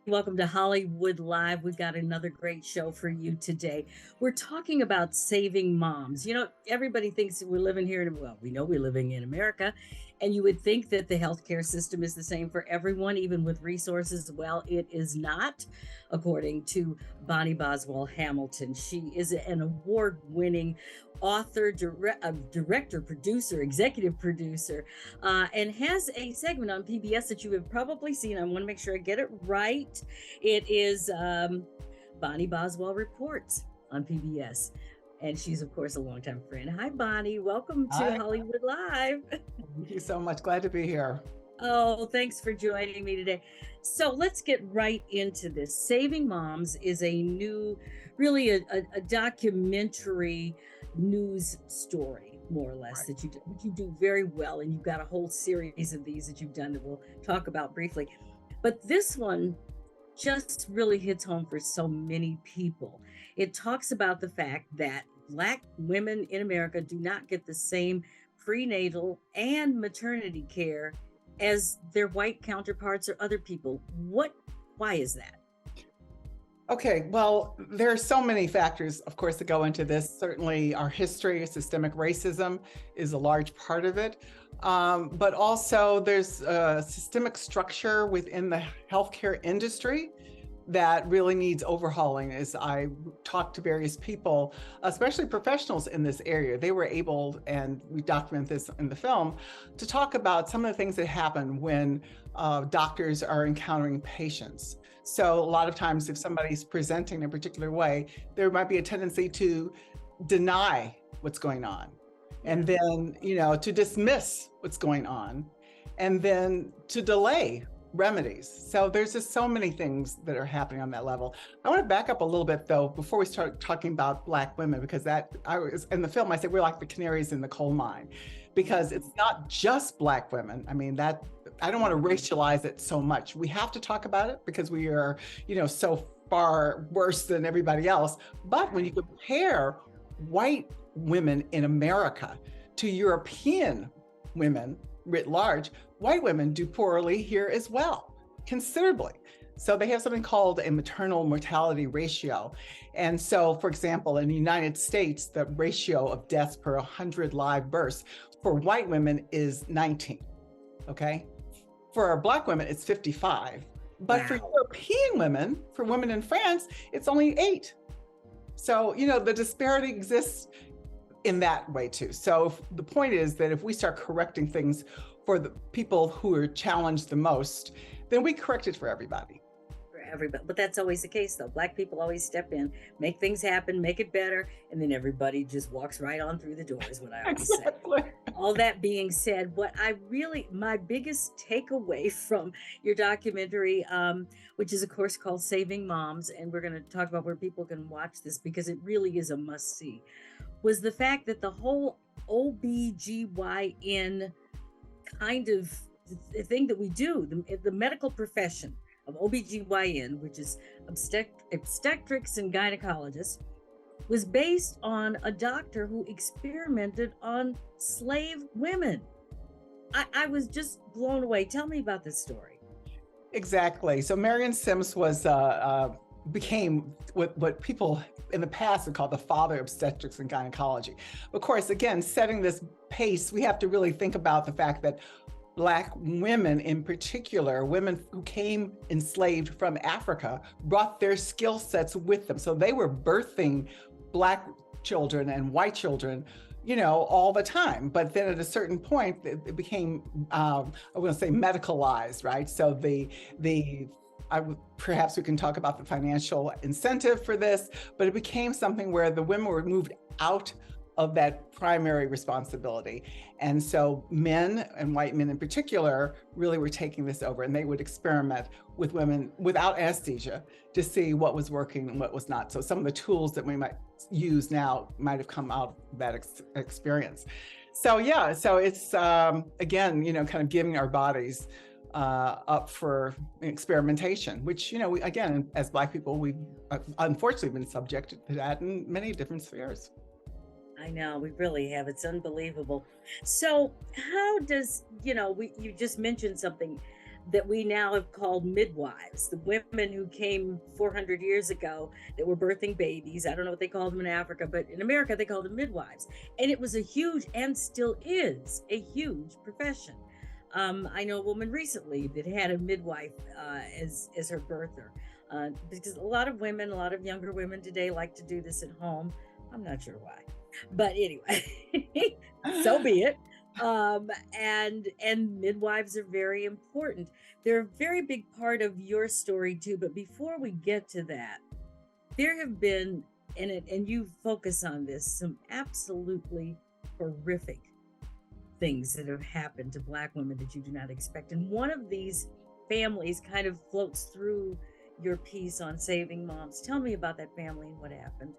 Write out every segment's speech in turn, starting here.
Welcome to Hollywood Live. We've got another great show for you today. We're talking about saving moms. Everybody thinks that we're living here, well, we know we're living in America, and you would think that the healthcare system is the same for everyone, even with resources. Well, it is not, according to Bonnie Boswell Hamilton. She is an award winning author, director, producer, executive producer, and has a segment on PBS that you have probably seen. I want to make sure I get it right. It is Bonnie Boswell Reports on PBS. And she's, of course, a longtime friend. Hi, Bonnie. Welcome to Hi, Hollywood Live. thank you so much. Glad to be here. Oh, thanks for joining me today. So let's get right into this. Saving Moms is a new, really a documentary news story, more or less, Right. that you do very well. And you've got a whole series of these that you've done that we'll talk about briefly. But this one just really hits home for so many people. It talks about the fact that Black women in America do not get the same prenatal and maternity care as their white counterparts or other people. Why is that? Okay, well, there are so many factors, of course, that go into this. Certainly, our history, systemic racism is a large part of it. But also, there's a systemic structure within the healthcare industry that really needs overhauling. As I talked to various people, especially professionals in this area, they were able, and we document this in the film, to talk about some of the things that happen when doctors are encountering patients. So a lot of times if somebody's presenting in a particular way, there might be a tendency to deny what's going on, and then, to dismiss what's going on, and then to delay remedies. So there's just so many things that are happening on that level. I want to back up a little bit though before we start talking about Black women, because that I was in the film, I said we're like the canaries in the coal mine, because it's not just Black women. I mean, that I don't want to racialize it so much. We have to talk about it because we are, so far worse than everybody else. But when you compare white women in America to European women writ large, white women do poorly here as well, considerably. So they have something called a maternal mortality ratio. And so, for example, in the United States, the ratio of deaths per 100 live births for white women is 19, okay? For Black women, it's 55. But Wow. for European women, for women in France, it's only 8. So, the disparity exists in that way too. So the point is that if we start correcting things for the people who are challenged the most, then we correct it for everybody. For everybody. But that's always the case, though. Black people always step in, make things happen, make it better, and then everybody just walks right on through the door, is what I always say. Exactly. All that being said, my biggest takeaway from your documentary, which is, of course, called Saving Moms, and we're going to talk about where people can watch this because it really is a must see, was the fact that the whole OBGYN kind of thing that we do, the medical profession of OBGYN, which is obstetrics and gynecologists, was based on a doctor who experimented on slave women. I was just blown away. Tell me about this story. Exactly. So Marion Sims became what people in the past would call the father of obstetrics and gynecology. Of course, again, setting this pace, we have to really think about the fact that Black women in particular, women who came enslaved from Africa, brought their skill sets with them. So they were birthing Black children and white children, all the time. But then at a certain point, it became, I want to say, medicalized, right? So perhaps we can talk about the financial incentive for this, but it became something where the women were moved out of that primary responsibility. And so men, and white men in particular, really were taking this over, and they would experiment with women without anesthesia to see what was working and what was not. So some of the tools that we might use now might have come out of that experience. So yeah, so it's again, kind of giving our bodies up for experimentation, which, again, as Black people, we've unfortunately been subjected to that in many different spheres. I know, we really have. It's unbelievable. So, how does, you just mentioned something. that we now have called midwives, the women who came 400 years ago that were birthing babies. I don't know what they called them in Africa, but in America they called them midwives. And it was a huge, and still is a huge profession. I know a woman recently that had a midwife as her birther, because a lot of women, a lot of younger women today like to do this at home. I'm not sure why, but anyway, so be it. And midwives are very important. They're a very big part of your story too. But before we get to that, there have been, and you focus on this, some absolutely horrific things that have happened to Black women that you do not expect. And one of these families kind of floats through your piece on Saving Moms. Tell me about that family and what happened.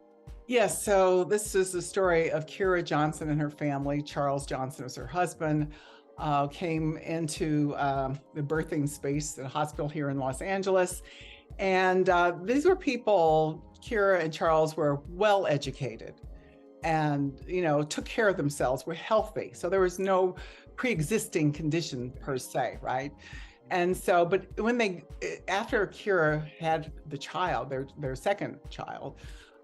Yes, so this is the story of Kira Johnson and her family. Charles Johnson was her husband, came into the birthing space at a hospital here in Los Angeles. And these were people, Kira and Charles were well educated and, took care of themselves, were healthy. So there was no pre-existing condition per se, right? And so, but after Kira had the child, their second child,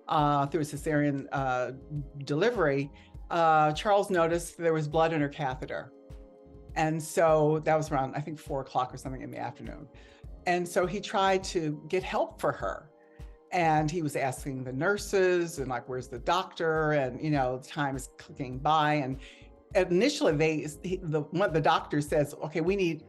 through a cesarean delivery, Charles noticed there was blood in her catheter. And so that was around, I think, 4 o'clock or something in the afternoon. And so he tried to get help for her. And he was asking the nurses and like, where's the doctor? And, time is clicking by. And initially the doctor says, okay, we need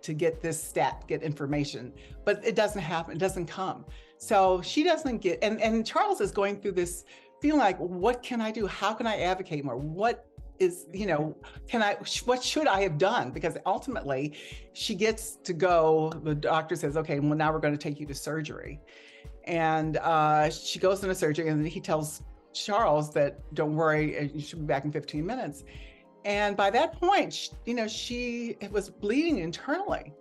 to get this get information, but it doesn't happen. It doesn't come. So she doesn't get, and Charles is going through this feeling like, what can I do? How can I advocate more? What is, what should I have done? Because ultimately she gets to go, the doctor says, okay, well, now we're going to take you to surgery. And she goes into surgery and he tells Charles that, don't worry, you should be back in 15 minutes. And by that point, she was bleeding internally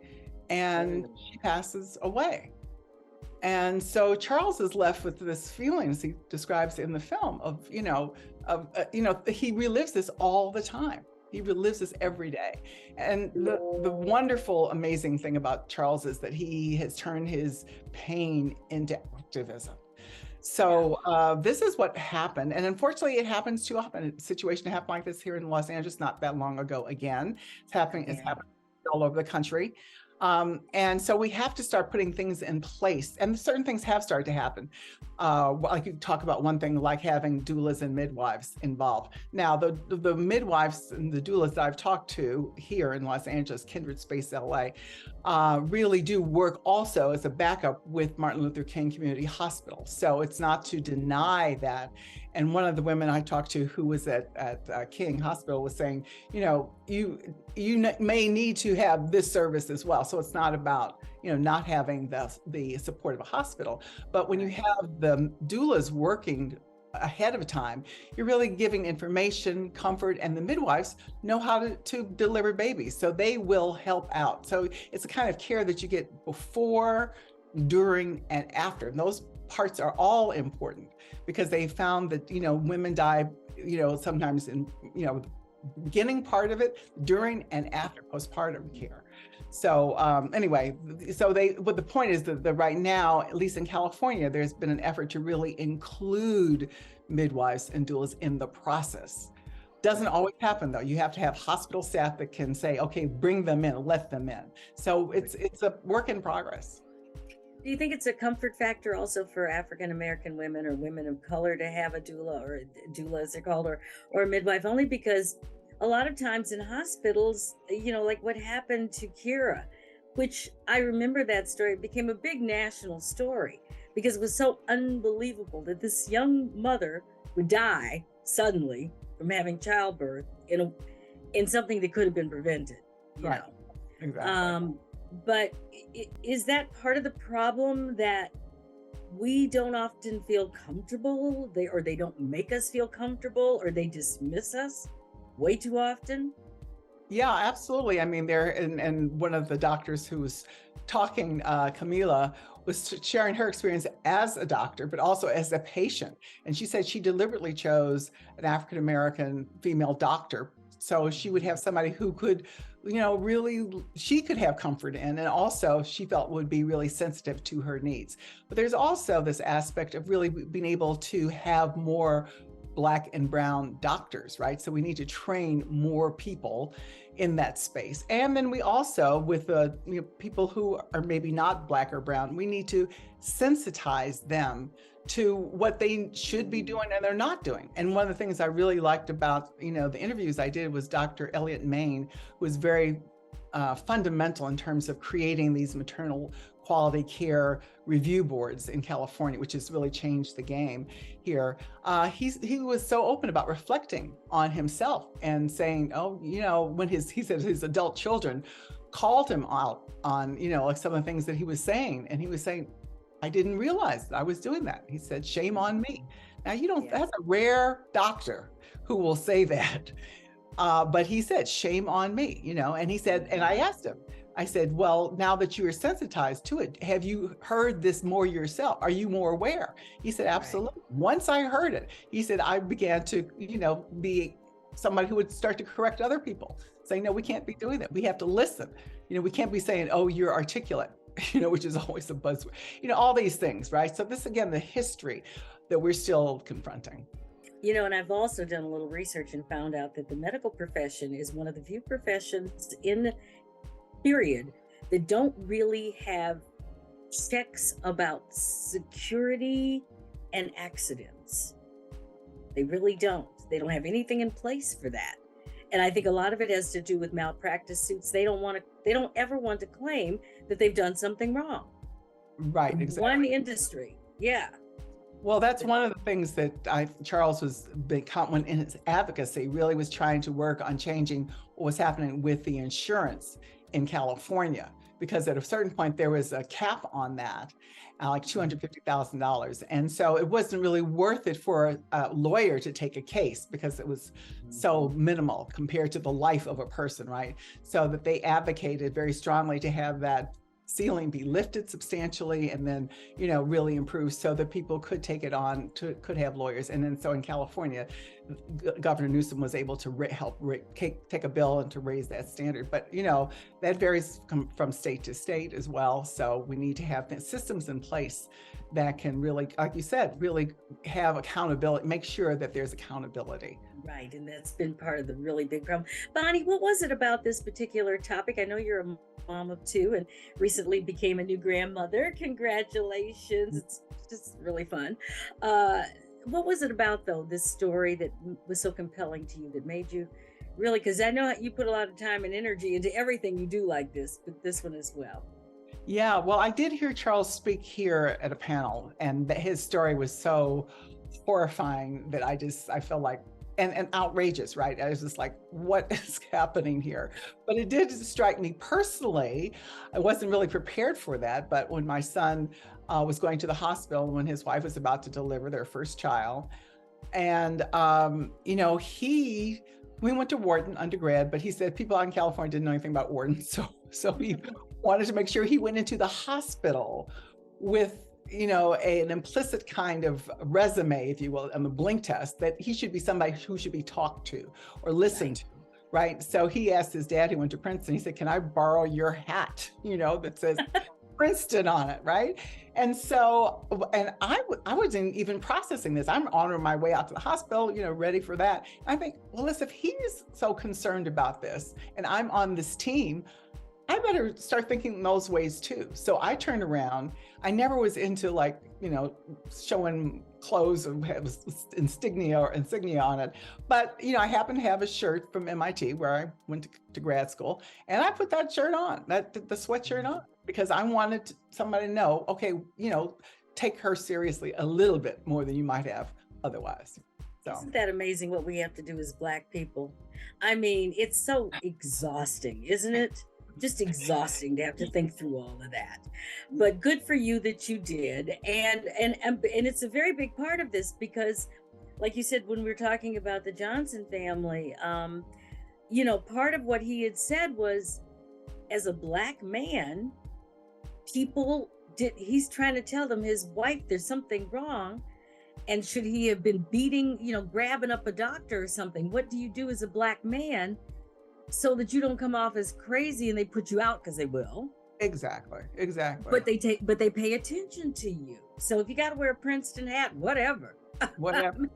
and she passes away. And so Charles is left with this feeling, as he describes in the film, of, he relives this all the time. He relives this every day. And the wonderful, amazing thing about Charles is that he has turned his pain into activism. So this is what happened. And unfortunately, it happens too often. A situation happened like this here in Los Angeles not that long ago again. It's happening all over the country. And so we have to start putting things in place, and certain things have started to happen. Like you talk about one thing, like having doulas and midwives involved. Now, the midwives and the doulas that I've talked to here in Los Angeles, Kindred Space LA, really do work also as a backup with Martin Luther King Community Hospital. So it's not to deny that. And one of the women I talked to who was at King Hospital was saying, you may need to have this service as well. So it's not about, not having the support of a hospital. But when you have the doulas working ahead of time, you're really giving information, comfort, and the midwives know how to deliver babies. So they will help out. So it's a kind of care that you get before, during, and after. And those parts are all important because they found that, women die, sometimes in, beginning part of it, during and after postpartum care. So anyway, but the point is that right now, at least in California, there's been an effort to really include midwives and doulas in the process. Doesn't always happen though. You have to have hospital staff that can say, okay, bring them in, let them in. So it's a work in progress. Do you think it's a comfort factor also for African-American women or women of color to have a doula, or a doula as they're called, or a midwife? Only because a lot of times in hospitals, like what happened to Kira, which I remember that story, it became a big national story because it was so unbelievable that this young mother would die suddenly from having childbirth in something that could have been prevented. Right. Exactly. But is that part of the problem, that we don't often feel comfortable, or they don't make us feel comfortable, or they dismiss us way too often? Yeah, absolutely. I mean, and one of the doctors who was talking, Camila, was sharing her experience as a doctor, but also as a patient. And she said she deliberately chose an African-American female doctor. So she would have somebody who could really she could have comfort in, and also she felt would be really sensitive to her needs. But there's also this aspect of really being able to have more Black and brown doctors, right? So we need to train more people in that space. And then we also, with the people who are maybe not Black or brown, we need to sensitize them to what they should be doing and they're not doing. And one of the things I really liked about the interviews I did was Dr. Elliot Main, who was very fundamental in terms of creating these maternal quality care review boards in California, which has really changed the game here. He was so open about reflecting on himself and saying, when he said his adult children called him out on, like some of the things that he was saying, and he was saying, I didn't realize that I was doing that. He said, shame on me. Now, that's a rare doctor who will say that. But he said, shame on me, and he said, and I asked him, I said, well, now that you are sensitized to it, have you heard this more yourself? Are you more aware? He said, absolutely. Right. Once I heard it, he said, I began to, be somebody who would start to correct other people, saying, no, we can't be doing that. We have to listen. We can't be saying, oh, you're articulate, which is always a buzzword, all these things, right? So this, again, the history that we're still confronting. And I've also done a little research and found out that the medical profession is one of the few professions in period that don't really have checks about security and accidents. They really don't. They don't have anything in place for that. And I think a lot of it has to do with malpractice suits. They don't ever want to claim that they've done something wrong. Right, exactly. One industry. Yeah. Well, that's one of the things that Charles was when in his advocacy really was trying to work on changing what was happening with the insurance in California, because at a certain point there was a cap on that, like $250,000. And so it wasn't really worth it for a lawyer to take a case because it was so minimal compared to the life of a person, right? So that they advocated very strongly to have that ceiling be lifted substantially and then, really improve so that people could take it on, could have lawyers. And then so in California, Governor Newsom was able to take a bill and to raise that standard. But, that varies from state to state as well. So we need to have the systems in place that can really, like you said, really have accountability, make sure that there's accountability. Right. And that's been part of the really big problem. Bonnie, what was it about this particular topic? I know you're a mom of two and recently became a new grandmother. Congratulations. It's just really fun. What was it about, though, this story that was so compelling to you that made you really, because I know you put a lot of time and energy into everything you do like this, but this one as well. Yeah, well, I did hear Charles speak here at a panel, and that his story was so horrifying that I felt like, and outrageous, right? I was just like, what is happening here? But it did strike me personally. I wasn't really prepared for that, but when my son was going to the hospital when his wife was about to deliver their first child, and we went to Wharton undergrad, but he said people out in California didn't know anything about Wharton, so he wanted to make sure he went into the hospital with an implicit kind of resume, if you will, on the blink test, that he should be somebody who should be talked to or listened to, right? So he asked his dad, who went to Princeton, he said, can I borrow your hat, that says Princeton on it, right? And so, and I wasn't even processing this. I'm on my way out to the hospital, ready for that. I think, well, listen, if he's so concerned about this and I'm on this team, I better start thinking those ways too. So I turned around. I never was into showing clothes and have insignia on it. But, I happen to have a shirt from MIT where I went to grad school, and I put that shirt on, the sweatshirt on, because I wanted somebody to know, okay, take her seriously a little bit more than you might have otherwise. So. Isn't that amazing what we have to do as Black people? I mean, it's so exhausting, isn't it? Just exhausting to have to think through all of that. But good for you that you did. And it's a very big part of this because, like you said, when we were talking about the Johnson family, part of what he had said was, as a Black man, he's trying to tell them, his wife, there's something wrong. And should he have been beating, grabbing up a doctor or something? What do you do as a Black man so that you don't come off as crazy and they put you out, because they will. Exactly. But they pay attention to you. So if you got to wear a Princeton hat, whatever. Whatever.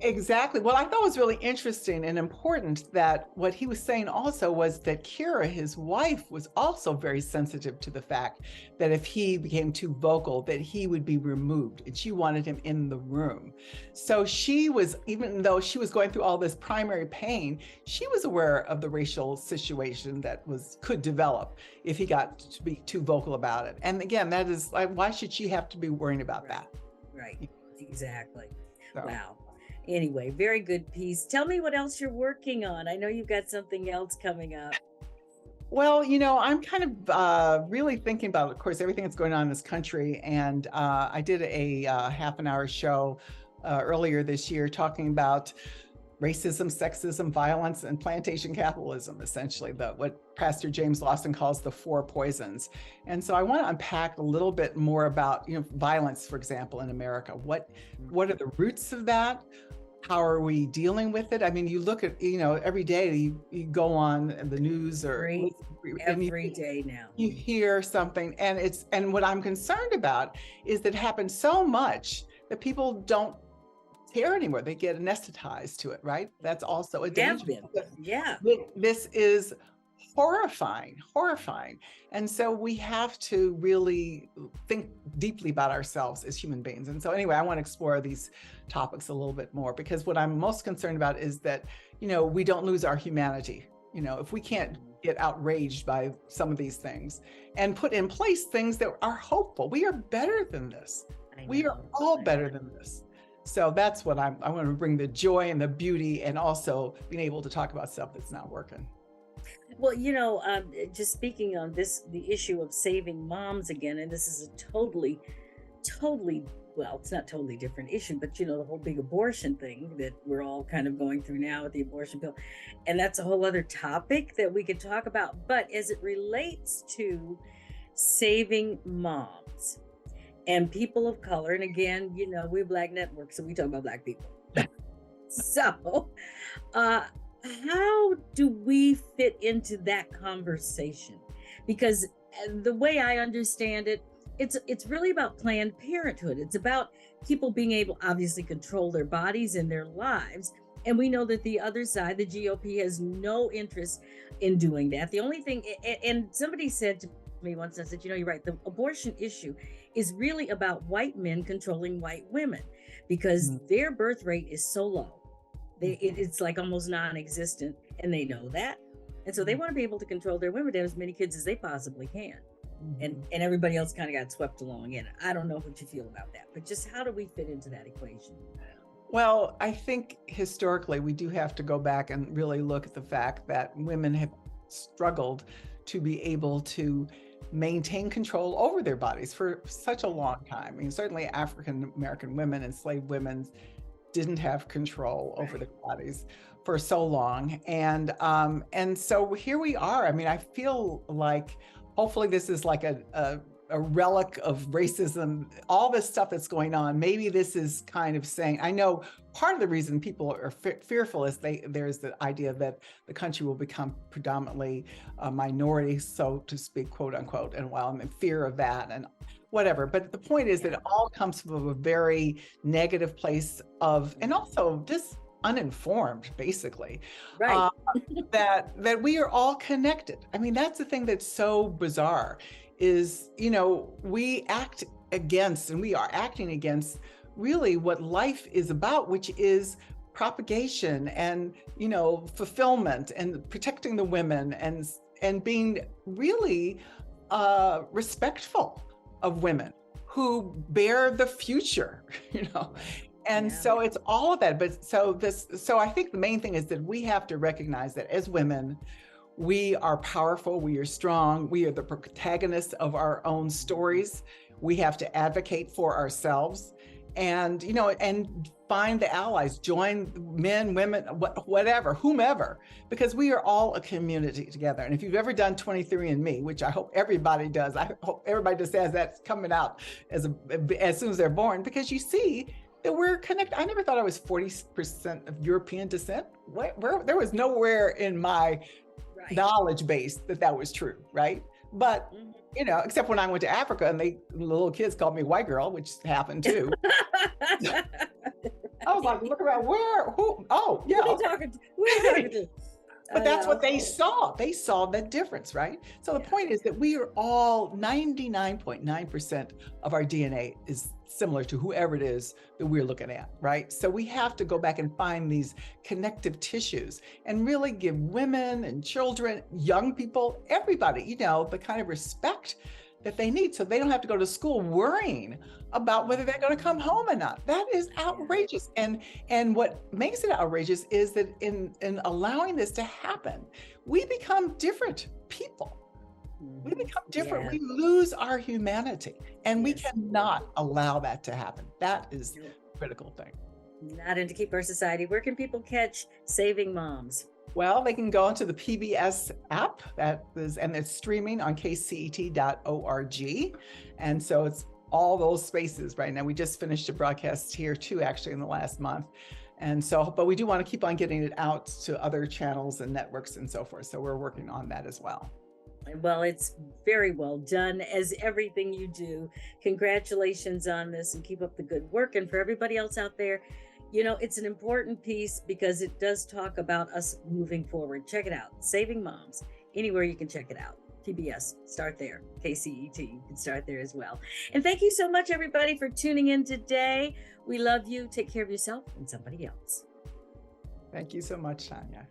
Exactly. Well, I thought it was really interesting and important that what he was saying also was that Kira, his wife, was also very sensitive to the fact that if he became too vocal, that he would be removed, and she wanted him in the room. So she was, even though she was going through all this primary pain, she was aware of the racial situation that could develop if he got to be too vocal about it. And again, that is like, why should she have to be worrying about that? Right. Exactly. So. Wow. Anyway, very good piece. Tell me what else you're working on. I know you've got something else coming up. Well, you know, I'm kind of really thinking about, of course, everything that's going on in this country. And I did a half an hour show earlier this year talking about racism, sexism, violence, and plantation capitalism, essentially, what Pastor James Lawson calls the four poisons. And so I want to unpack a little bit more about, you know, violence, for example, in America. What are the roots of that? How are we dealing with it? I mean, you look at, you know, every day you go on the news or every day now you hear something, and what I'm concerned about is that it happens so much that people don't care anymore. They get anesthetized to it, right? That's also a danger. Yeah. This is horrifying. And so we have to really think deeply about ourselves as human beings. And so anyway, I want to explore these topics a little bit more, because what I'm most concerned about is that, you know, we don't lose our humanity. You know, if we can't get outraged by some of these things and put in place things that are hopeful, we are better than this. We are all better than this. So that's what I want to bring, the joy and the beauty, and also being able to talk about stuff that's not working. Well, you know, just speaking on the issue of saving moms again, and this is a totally, well, it's not totally different issue, but you know, the whole big abortion thing that we're all kind of going through now with the abortion bill. And that's a whole other topic that we could talk about. But as it relates to saving moms and people of color, and again, you know, we're Black Network, so we talk about Black people. So, how do we fit into that conversation? Because the way I understand it, it's really about Planned Parenthood. It's about people being able, obviously, control their bodies and their lives. And we know that the other side, the GOP, has no interest in doing that. The only thing, and somebody said to me once, I said, you know, you're right, the abortion issue is really about white men controlling white women, because their birth rate is so low. It's like almost non-existent, and they know that. And so they want to be able to control their women to have as many kids as they possibly can. And everybody else kind of got swept along in it. I don't know what you feel about that, but just how do we fit into that equation? Well, I think historically we do have to go back and really look at the fact that women have struggled to be able to maintain control over their bodies for such a long time. I mean, certainly African American women, enslaved women, didn't have control over their bodies for so long. And so here we are. I mean, I feel like hopefully this is like a relic of racism, all this stuff that's going on. Maybe this is kind of saying, I know part of the reason people are fearful is there's the idea that the country will become predominantly a minority, so to speak, quote unquote, and while I'm in fear of that and whatever. But the point is that it all comes from a very negative place of, and also just uninformed, basically, right? that we are all connected. I mean, that's the thing that's so bizarre is, you know, we act against, and we are acting against really what life is about, which is propagation and, you know, fulfillment and protecting the women and being really respectful of women who bear the future, you know. And so it's all of that. But so I think the main thing is that we have to recognize that as women, we are powerful, we are strong, we are the protagonists of our own stories. We have to advocate for ourselves and, you know, and find the allies, join men, women, whatever, whomever, because we are all a community together. And if you've ever done 23andMe, which I hope everybody does, I hope everybody just has that coming out as soon as they're born, because you see that we're connected. I never thought I was 40% of European descent. Where there was nowhere in my knowledge base that was true, right? But you know, except when I went to Africa and the little kids called me white girl, which happened too. I was like, look around, who? Oh, yeah. Who are you talking to? Who are you talking to? But that's what they saw. They saw the difference, right? So the point is that we are all 99.9% of our DNA is similar to whoever it is that we're looking at, right? So we have to go back and find these connective tissues and really give women and children, young people, everybody, you know, the kind of respect that they need, so they don't have to go to school worrying about whether they're going to come home or not. That is outrageous. And what makes it outrageous is that in allowing this to happen, we become different people. We become different. We lose our humanity, and we cannot allow that to happen. That is the critical thing. Not in to keep our society. Where can people catch Saving Moms? Well, they can go into the PBS app and it's streaming on kcet.org. And so it's all those spaces right now. We just finished a broadcast here too, actually, in the last month. And so, but we do want to keep on getting it out to other channels and networks and so forth. So we're working on that as well. Well, it's very well done, as everything you do. Congratulations on this, and keep up the good work. And for everybody else out there, you know, it's an important piece because it does talk about us moving forward. Check it out. Saving Moms. Anywhere you can check it out. PBS, start there. KCET, you can start there as well. And thank you so much, everybody, for tuning in today. We love you. Take care of yourself and somebody else. Thank you so much, Tanya.